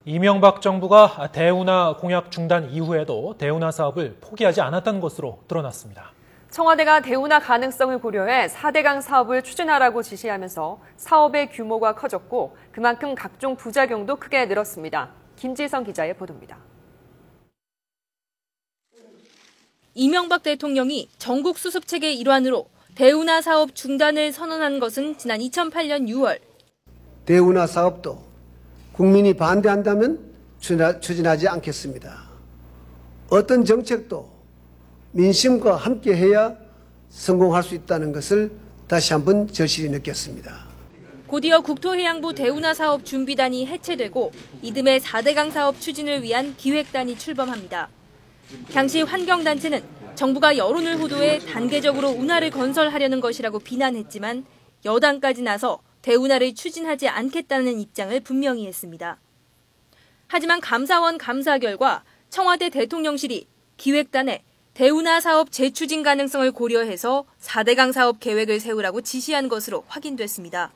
이명박 정부가 대운하 공약 중단 이후에도 대운하 사업을 포기하지 않았다는 것으로 드러났습니다. 청와대가 대운하 가능성을 고려해 4대강 사업을 추진하라고 지시하면서 사업의 규모가 커졌고 그만큼 각종 부작용도 크게 늘었습니다. 김지성 기자의 보도입니다. 이명박 대통령이 전국 수습책의 일환으로 대운하 사업 중단을 선언한 것은 지난 2008년 6월. 대운하 사업도 국민이 반대한다면 추진하지 않겠습니다. 어떤 정책도 민심과 함께해야 성공할 수 있다는 것을 다시 한번 절실히 느꼈습니다. 곧이어 국토해양부 대운하 사업 준비단이 해체되고 이듬해 4대강 사업 추진을 위한 기획단이 출범합니다. 당시 환경단체는 정부가 여론을 호도해 단계적으로 운하를 건설하려는 것이라고 비난했지만 여당까지 나서 대운하를 추진하지 않겠다는 입장을 분명히 했습니다. 하지만 감사원 감사 결과 청와대 대통령실이 기획단에 대운하 사업 재추진 가능성을 고려해서 4대강 사업 계획을 세우라고 지시한 것으로 확인됐습니다.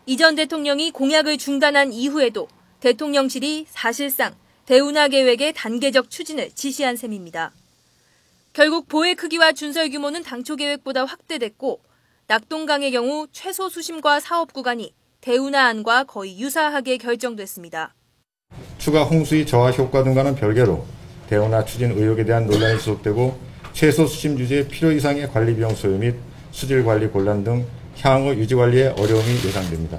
이 전 대통령이 공약을 중단한 이후에도 대통령실이 사실상 대운하 계획의 단계적 추진을 지시한 셈입니다. 결국 보해 크기와 준설 규모는 당초 계획보다 확대됐고 낙동강의 경우 최소 수심과 사업 구간이 대운하안과 거의 유사하게 결정됐습니다. 추가 홍수의 저하 효과 등과는 별개로 대운하 추진 의혹에 대한 논란이 지속되고 최소 수심 유지의 필요 이상의 관리 비용 소요 및 수질 관리 곤란 등 향후 유지 관리에 어려움이 예상됩니다.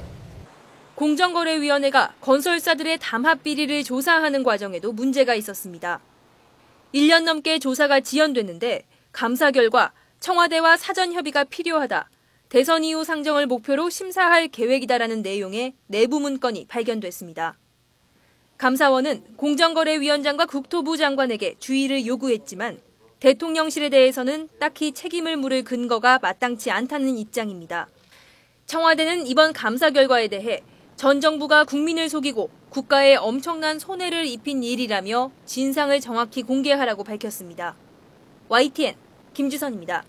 공정거래위원회가 건설사들의 담합 비리를 조사하는 과정에도 문제가 있었습니다. 1년 넘게 조사가 지연됐는데 감사 결과 청와대와 사전 협의가 필요하다. 대선 이후 상정을 목표로 심사할 계획이다라는 내용의 내부 문건이 발견됐습니다. 감사원은 공정거래위원장과 국토부 장관에게 주의를 요구했지만 대통령실에 대해서는 딱히 책임을 물을 근거가 마땅치 않다는 입장입니다. 청와대는 이번 감사 결과에 대해 전 정부가 국민을 속이고 국가에 엄청난 손해를 입힌 일이라며 진상을 정확히 공개하라고 밝혔습니다. YTN 김지선입니다.